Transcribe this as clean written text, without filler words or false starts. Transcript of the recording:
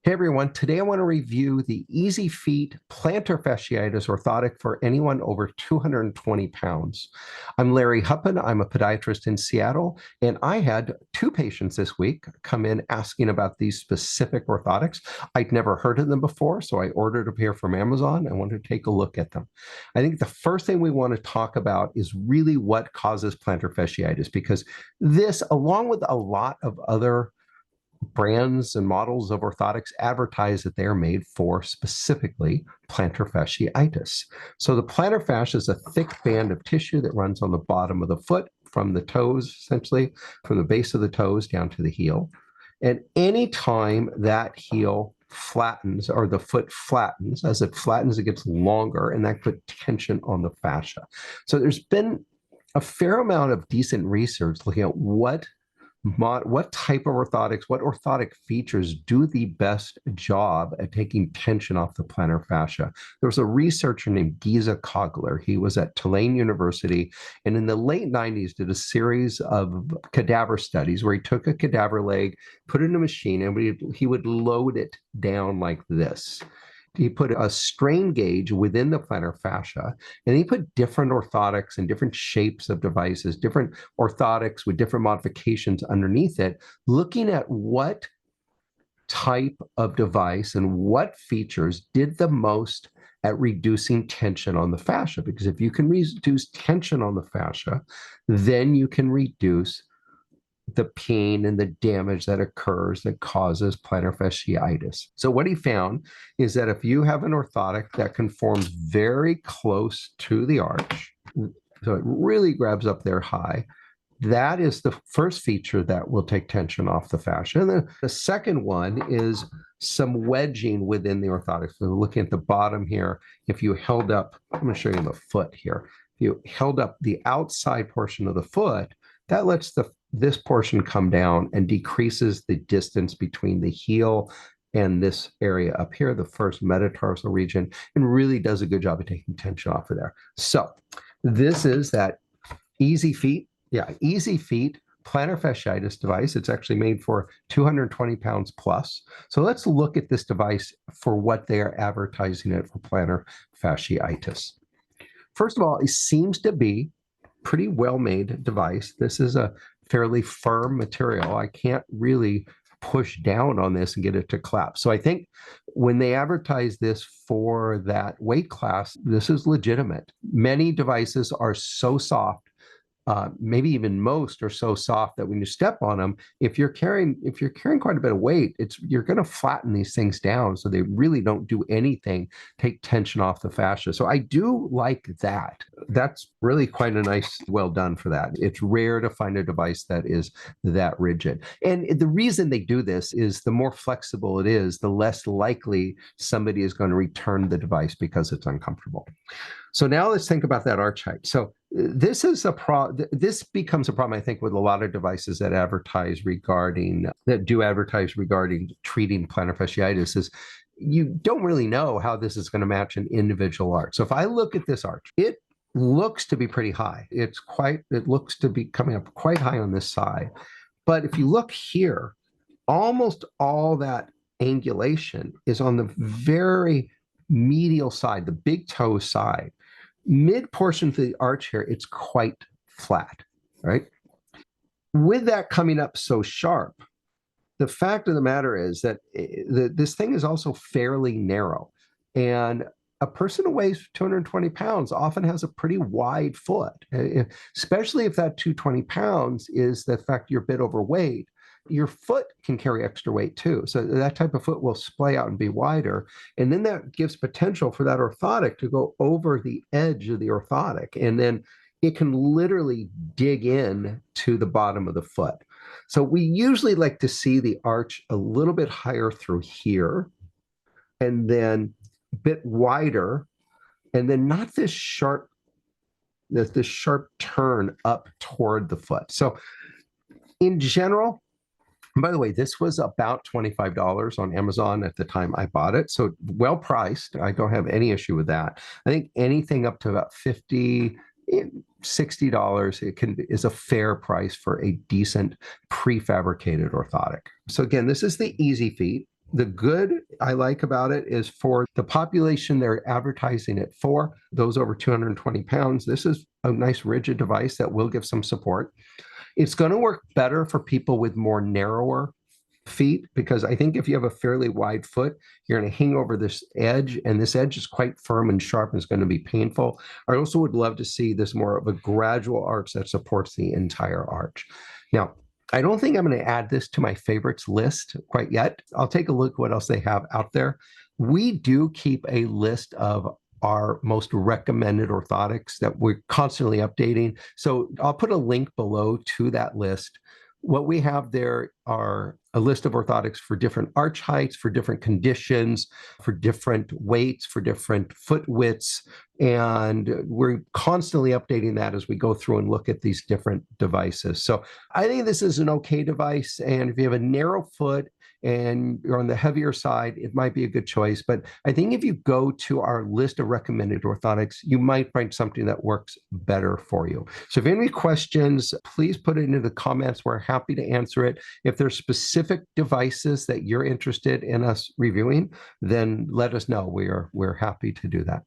Hey everyone, today I want to review the EasyFeet Plantar Fasciitis Orthotic for anyone over 220 pounds. I'm Larry Huppin. I'm a podiatrist in Seattle, and I had two patients this week come in asking about these specific orthotics. I'd never heard of them before, so I ordered a pair from Amazon. I wanted to take a look at them. I think the first thing we want to talk about is really what causes plantar fasciitis, because this, along with a lot of other brands and models of orthotics, advertise that they are made for specifically plantar fasciitis. So the plantar fascia is a thick band of tissue that runs on the bottom of the foot from the toes, essentially from the base of the toes down to the heel. And anytime that heel flattens or the foot flattens, as it flattens, it gets longer, and that puts tension on the fascia. So there's been a fair amount of decent research looking at what type of orthotics, what orthotic features do the best job at taking tension off the plantar fascia. There was a researcher named Giza Kogler. He was at Tulane University, and in the late 90s did a series of cadaver studies where he took a cadaver leg, put it in a machine, and he would load it down like this. He put a strain gauge within the plantar fascia, and he put different orthotics and different shapes of devices, different orthotics with different modifications underneath it, looking at what type of device and what features did the most at reducing tension on the fascia. Because if you can reduce tension on the fascia, then you can reduce the pain and the damage that occurs that causes plantar fasciitis. So what he found is that if you have an orthotic that conforms very close to the arch, so it really grabs up there high, that is the first feature that will take tension off the fascia. And then the second one is some wedging within the orthotic. So looking at the bottom here, if you held up, I'm going to show you the foot here. If you held up the outside portion of the foot, that lets this portion come down and decreases the distance between the heel and this area up here, the first metatarsal region, and really does a good job of taking tension off of there. So this is that EasyFeet Plantar Fasciitis device. It's actually made for 220 pounds plus. So let's look at this device for what they are advertising it for plantar fasciitis. First of all, it seems to be pretty well-made device. This is a fairly firm material. I can't really push down on this and get it to collapse. So I think when they advertise this for that weight class, this is legitimate. Many devices are so soft, maybe even most are so soft that when you step on them, if you're carrying quite a bit of weight, you're going to flatten these things down, so they really don't do anything, take tension off the fascia. So I do like that. That's really quite a nice, well done for that. It's rare to find a device that is that rigid. And the reason they do this is the more flexible it is, the less likely somebody is going to return the device because it's uncomfortable. So now let's think about that arch height. So this becomes a problem, I think, with a lot of devices that do advertise regarding treating plantar fasciitis, is you don't really know how this is going to match an individual arch. So if I look at this arch, it looks to be pretty high. It looks to be coming up quite high on this side. But if you look here, almost all that angulation is on the very medial side, the big toe side. Mid portion of the arch here, it's quite flat, right? With that coming up so sharp, the fact of the matter is that this thing is also fairly narrow. And a person who weighs 220 pounds often has a pretty wide foot, especially if that 220 pounds is the fact you're a bit overweight. Your foot can carry extra weight too. So that type of foot will splay out and be wider. And then that gives potential for that orthotic to go over the edge of the orthotic. And then it can literally dig in to the bottom of the foot. So we usually like to see the arch a little bit higher through here, and then a bit wider, and then not this sharp turn up toward the foot. So in general, by the way, this was about $25 on Amazon at the time I bought it. So well priced. I don't have any issue with that. I think anything up to about $50, $60 is a fair price for a decent prefabricated orthotic. So again, this is the EasyFeet. The good I like about it is for the population they're advertising it for, those over 220 pounds, this is a nice rigid device that will give some support. It's going to work better for people with more narrower feet, because I think if you have a fairly wide foot, you're going to hang over this edge, and this edge is quite firm and sharp and it's going to be painful. I also would love to see this more of a gradual arch that supports the entire arch. Now, I don't think I'm going to add this to my favorites list quite yet. I'll take a look what else they have out there. We do keep a list of our most recommended orthotics that we're constantly updating. So I'll put a link below to that list. What we have there are a list of orthotics for different arch heights, for different conditions, for different weights, for different foot widths. And we're constantly updating that as we go through and look at these different devices. So I think this is an okay device. And if you have a narrow foot and you're on the heavier side, it might be a good choice. But I think if you go to our list of recommended orthotics, you might find something that works better for you. So if you have any questions, please put it into the comments. We're happy to answer it. If there's specific devices that you're interested in us reviewing, then let us know. We're happy to do that.